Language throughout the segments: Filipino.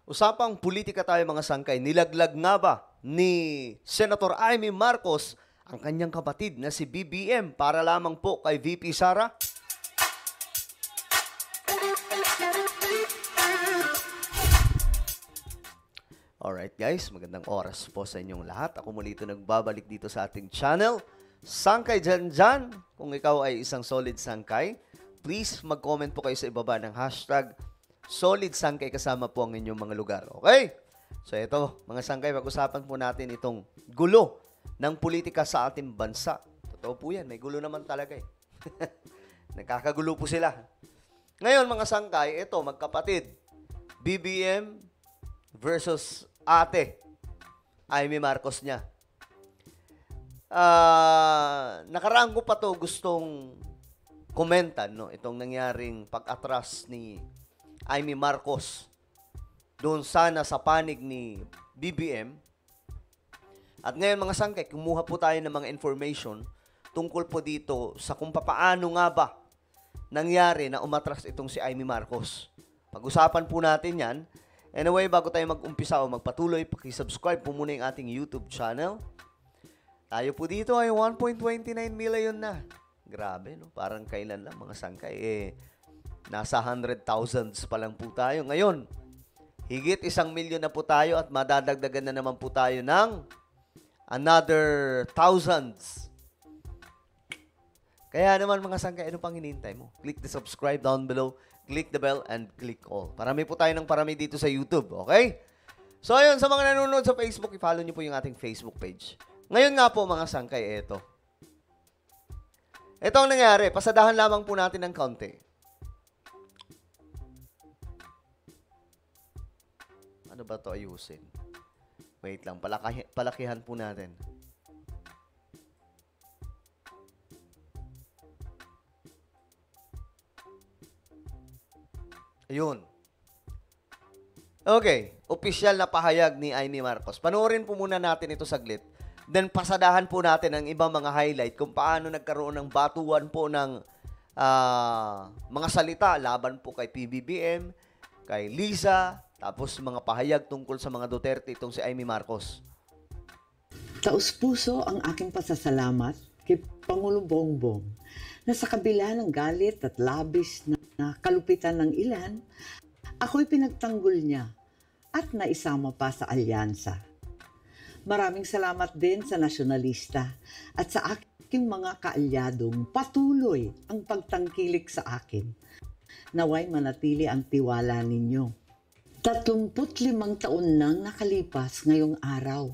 Usapang politika tayo mga sangkay, nilaglag nga ba ni Senator Amy Marcos ang kanyang kapatid na si BBM para lamang po kay VP Sara? Alright guys, magandang oras po sa inyong lahat. Ako muli ito nagbabalik dito sa ating channel. Sangkay dyan. Kung ikaw ay isang solid sangkay, please mag-comment po kayo sa ibaba ng hashtag solid sangkay kasama po ang inyong mga lugar. Okay? So ito, mga sangkay, pag-usapan po natin itong gulo ng politika sa ating bansa. Totoo po yan, may gulo naman talaga eh. Nagkakagulo po sila. Ngayon mga sangkay, ito magkapatid, BBM versus ate, Amy Marcos niya. Nakaraan ko pa to gustong komentan, no? Itong nangyaring pag-atras ni Amy Marcos doon sana sa panig ni BBM. At ngayon mga sangkay, kumuha po tayo ng mga information tungkol po dito sa kung paano nga ba nangyari na umatras itong si Amy Marcos. Pag-usapan po natin yan. Anyway, bago tayo mag-umpisa o magpatuloy, pakisubscribe po muna yung ating YouTube channel. Tayo po dito ay 1.29 million na. Grabe, no? Parang kailan lang mga sangkay. Nasa 100,000s pa lang po tayo. Ngayon, higit 1 million na po tayo at madadagdagan na naman po tayo ng another thousands. Kaya naman mga sangkay, ano pang hinihintay mo? Click the subscribe down below. Click the bell and click all. Parami po tayo ng parami dito sa YouTube, okay? So, ayun, sa mga nanonood sa Facebook, i-follow nyo po yung ating Facebook page. Ngayon nga po, mga sangkay, ito. Ito ang nangyari. Pasadahan lamang po natin ng kaunti. Ano ba to ayusin? Wait lang, palakihan po natin. Ayun. Okay, opisyal na pahayag ni Amy Marcos. Panoorin po muna natin ito saglit. Then pasadahan po natin ang ibang mga highlight kung paano nagkaroon ng batuan po ng mga salita laban po kay PBBM, kay Liza, tapos mga pahayag tungkol sa mga Duterte itong si Amy Marcos. Taus-puso ang aking pasasalamat kay Pangulong Bongbong na sa kabila ng galit at labis na kalupitan ng ilan, ako'y pinagtanggol niya at naisama pa sa alyansa. Maraming salamat din sa nasyonalista at sa aking mga kaalyadong patuloy ang pagtangkilik sa akin. Naway manatili ang tiwala ninyo. 35 taon nang nakalipas ngayong araw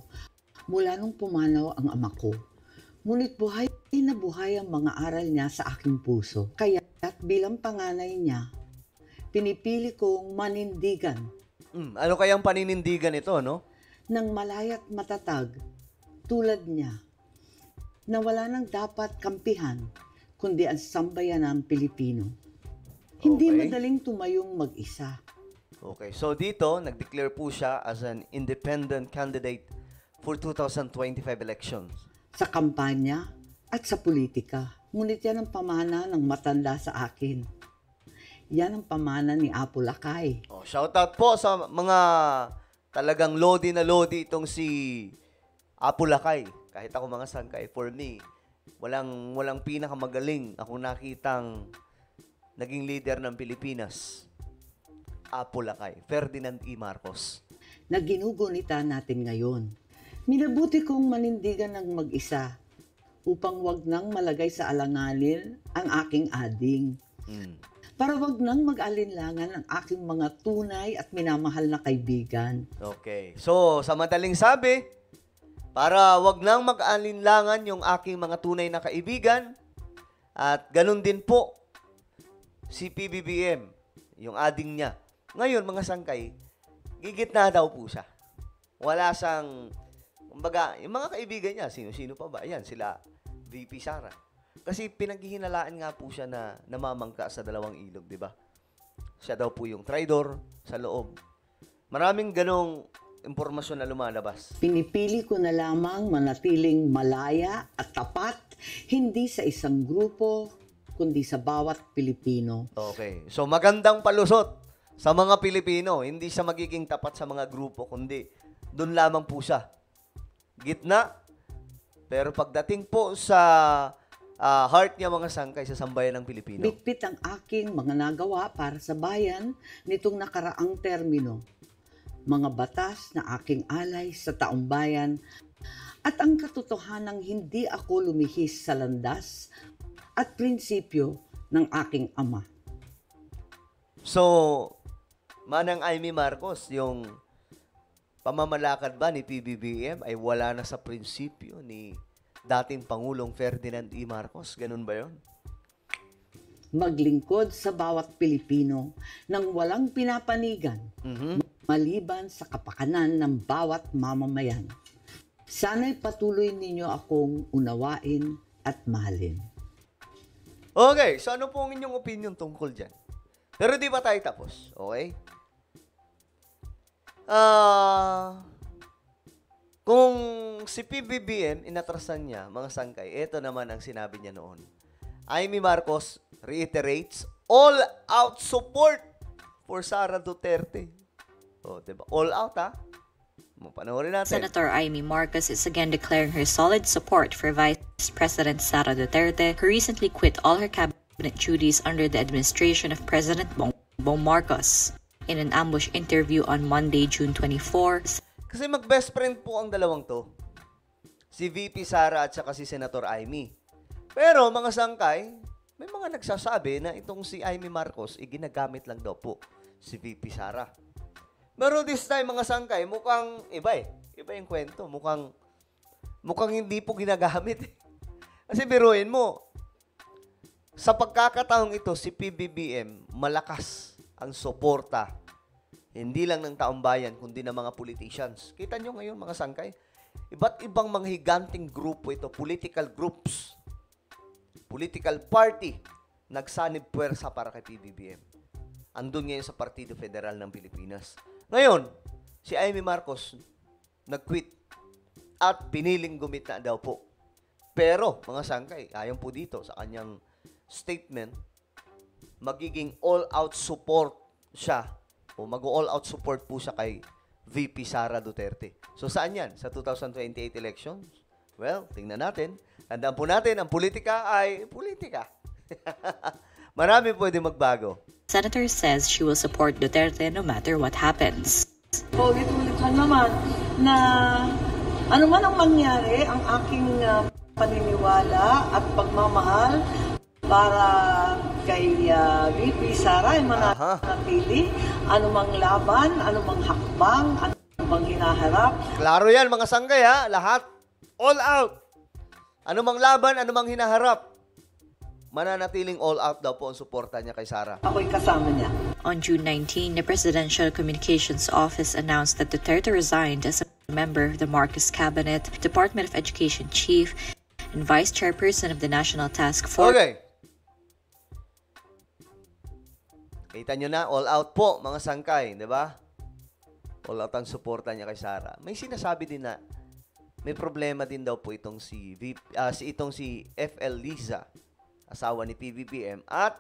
mula nung pumanaw ang ama ko. Ngunit buhay na buhay ang mga aral niya sa aking puso. Kaya't bilang panganay niya, pinipili kong manindigan. Ano kayang paninindigan ito, no? Nang malaya't matatag, tulad niya, na wala nang dapat kampihan, kundi ang sambayanang Pilipino. Hindi madaling tumayong mag-isa. Okay, so dito, nag-declare po siya as an independent candidate for 2025 elections. Sa kampanya at sa politika. Ngunit yan ang pamana ng matanda sa akin. Yan ang pamana ni Apo Lakay. Shoutout po sa mga talagang lodi na lodi itong si Apo Lakay. Kahit ako mga sangkay, for me, walang pinakamagaling akong nakitang naging leader ng Pilipinas. Apo Lakay, Ferdinand E. Marcos. Na ginugunita natin ngayon. Minabuti kong manindigan ng mag-isa upang wag nang malagay sa alanganin ang aking ading. Para wag nang mag-alinlangan ang aking mga tunay at minamahal na kaibigan. Okay. So, sa madaling sabi, para wag nang mag-alinlangan yung aking mga tunay na kaibigan at ganun din po si PBBM, yung ading niya. Ngayon, mga sangkay, gigitna daw po siya. Wala siyang, kumbaga, yung mga kaibigan niya, sino-sino pa ba? Ayan, sila VP Sara. Kasi pinaghihinalaan nga po siya na namamangka sa dalawang ilog, di ba? Siya daw po yung traidor sa loob. Maraming ganong impormasyon na lumalabas. Pinipili ko na lamang manatiling malaya at tapat, hindi sa isang grupo, kundi sa bawat Pilipino. Okay. So, magandang palusot sa mga Pilipino. Hindi siya magiging tapat sa mga grupo, kundi doon lamang po siya. Gitna. Pero pagdating po sa heart niya, mga sangkay, sa sambayan ng Pilipino. Bitbit ang aking mga nagawa para sa bayan nitong nakaraang termino. Mga batas na aking alay sa taong bayan at ang katotohanang hindi ako lumihis sa landas at prinsipyo ng aking ama. So, Manang Amy Marcos, yung pamamalakad ba ni PBBM ay wala na sa prinsipyo ni dating Pangulong Ferdinand E. Marcos? Ganun ba yun? Maglingkod sa bawat Pilipino nang walang pinapanigan, maliban sa kapakanan ng bawat mamamayan. Sana'y patuloy ninyo akong unawain at mahalin. Okay, so ano po ang inyong opinion tungkol dyan? Pero di ba tayo tapos? Okay? Kung si PBBM, inatrasan niya, mga sangkay, ito naman ang sinabi niya noon. Amy Marcos reiterates all-out support for Sara Duterte. O, diba? All out, ha? Panoorin natin. Senator Amy Marcos is again declaring her solid support for Vice President Sara Duterte, who recently quit all her cabinet duties under the administration of President Bongbong Marcos. In an ambush interview on Monday, June 24, kasi mag-best friend po ang dalawang to. Si VP Sara at saka si Senator Amy. Pero mga sangkay, may mga nagsasabi na itong si Amy Marcos, ginagamit lang daw po si VP Sara. Pero this time mga sangkay, mukhang iba eh. Iba yung kwento. Mukhang hindi po ginagamit eh. Kasi biruin mo, sa pagkakataong ito, si PBBM, malakas ang suporta. Hindi lang ng taong bayan, kundi ng mga politicians. Kita nyo ngayon, mga sangkay, iba't ibang mga higanting grupo ito, political groups, political party, nagsanib puwersa para kay PBBM. Andun ngayon sa Partido Federal ng Pilipinas. Ngayon, si Amy Marcos nag-quit at piniling gumita daw po. Pero, mga sangkay, ayon po dito sa kanyang statement, magiging all-out support siya o mag-all-out support po siya kay VP Sara Duterte. So, saan yan? Sa 2028 elections? Well, tingnan natin. Tandaan po natin, ang politika ay politika. Marami pwede magbago. Senator says she will support Duterte no matter what happens. Ulit-ulit lang naman na ano man ang mangyari, ang aking paniniwala at pagmamahal para kay VP Sara ay mananatili. Anumang laban, anumang hakbang, anumang hinaharap. Klaro yan, mga sanggay, ha? Lahat. All out. Anumang laban, anumang hinaharap. Mananatiling all out daw po ang suporta niya kay Sara. Ako'y kasama niya. On June 19, the Presidential Communications Office announced that Duterte resigned as a member of the Marcos Cabinet, Department of Education Chief, and Vice Chairperson of the National Task Force. Okay. Kita nyo na, all out po, mga sangkay, di ba? All out ang suporta niya kay Sara. May sinasabi din na may problema din daw po itong si FL Liza, asawa ni PBBM, at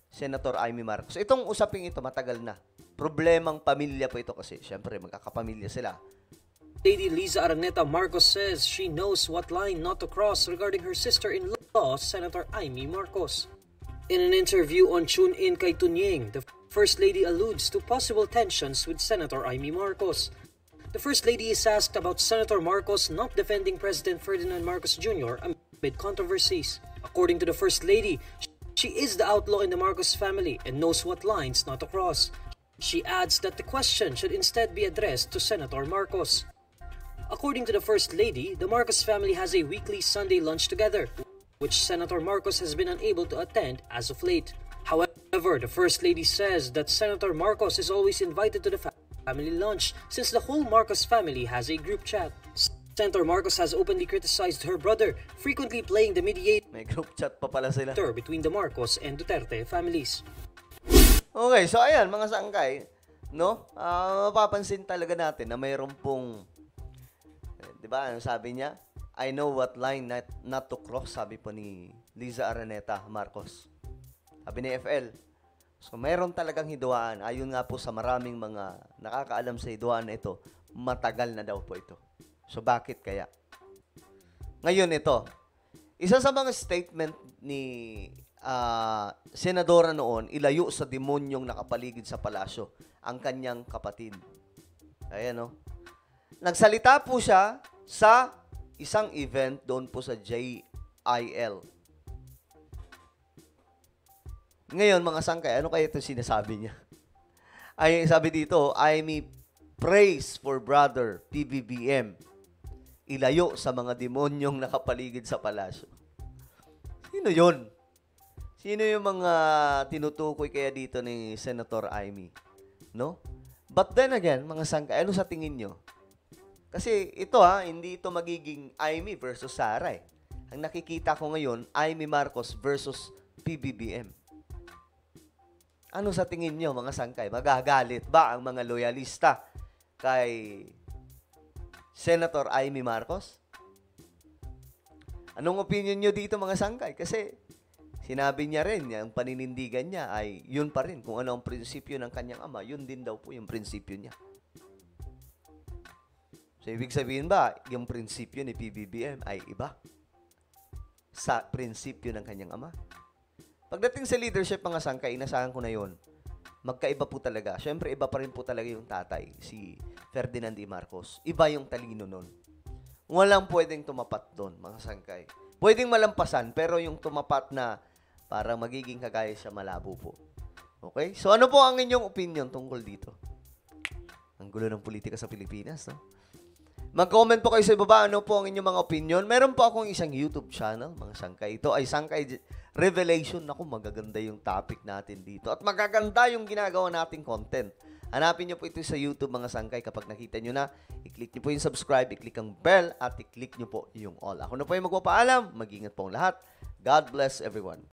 Senator Amy Marcos. Itong usaping ito, matagal na. Problemang pamilya po ito kasi, syempre, magkakapamilya sila. Lady Liza Araneta Marcos says she knows what line not to cross regarding her sister-in-law, Senator Amy Marcos. In an interview on Tune In kay Tunying, the First Lady alludes to possible tensions with Senator Amy Marcos. The First Lady is asked about Senator Marcos not defending President Ferdinand Marcos Jr. amid controversies. According to the First Lady, she is the outlaw in the Marcos family and knows what lines not to cross. She adds that the question should instead be addressed to Senator Marcos. According to the First Lady, the Marcos family has a weekly Sunday lunch together, which Senator Marcos has been unable to attend as of late. However, the First Lady says that Senator Marcos is always invited to the family lunch since the whole Marcos family has a group chat. Senator Marcos has openly criticized her brother, frequently playing the mediator May group chat pa pala sila. between the Marcos and Duterte families. Okay, so ayan, mga sangkay, no? Mapapansin talaga natin na mayroon pong, di ba, ano sabi niya? I know what line not to cross, sabi po ni Liza Araneta Marcos. Sabi ni FL, So, mayroon talagang hidwaan. Ayon nga po sa maraming mga nakakaalam sa hidwaan na ito, matagal na daw po ito. So, bakit kaya? Ngayon ito, isa sa mga statement ni senadora noon, ilayo sa demonyong nakapaligid sa palasyo ang kanyang kapatid. Ayan, no? Nagsalita po siya sa isang event doon po sa JIL. Ngayon, mga sangkay, ano kaya ito sinasabi niya? Ay, sabi dito, I may praise for brother PBBM. Ilayo sa mga demonyong nakapaligid sa palasyo. Sino yun? Sino yung mga tinutukoy kaya dito ni Senator Amy? No? But then again, mga sangkay, ano sa tingin nyo? Kasi ito hindi ito magiging Amy versus Sara eh. Ang nakikita ko ngayon, Amy Marcos versus PBBM. Ano sa tingin nyo, mga sangkay? Magagalit ba ang mga loyalista kay Senator Amy Marcos? Anong opinion nyo dito, mga sangkay? Kasi sinabi niya rin, yung paninindigan niya ay yun pa rin. Kung ano ang prinsipyo ng kanyang ama, yun din daw po yung prinsipyo niya. So, ibig sabihin ba, yung prinsipyo ni PBBM ay iba sa prinsipyo ng kanyang ama? Pagdating sa leadership, mga sangkay, inasahan ko na yun. Magkaiba po talaga. Siyempre, iba pa rin po talaga yung tatay, si Ferdinand E. Marcos. Iba yung talino nun. Walang pwedeng tumapat doon, mga sangkay. Pwedeng malampasan, pero yung tumapat na para magiging kagaya siya, malabo po. Okay? So, ano po ang inyong opinion tungkol dito? Ang gulo ng politika sa Pilipinas, no? Mag-comment po kayo sa ibaba, ano po ang inyong mga opinion. Meron po akong isang YouTube channel, mga sangkay. Ito ay Sangkay Revelation. Naku, magaganda yung topic natin dito. At magaganda yung ginagawa nating content. Hanapin nyo po ito sa YouTube, mga sangkay. Kapag nakita nyo na, i-click nyo po yung subscribe, i-click ang bell, at i-click nyo po yung all. Ako na po yung magpapaalam. Mag-ingat po ang lahat. God bless everyone.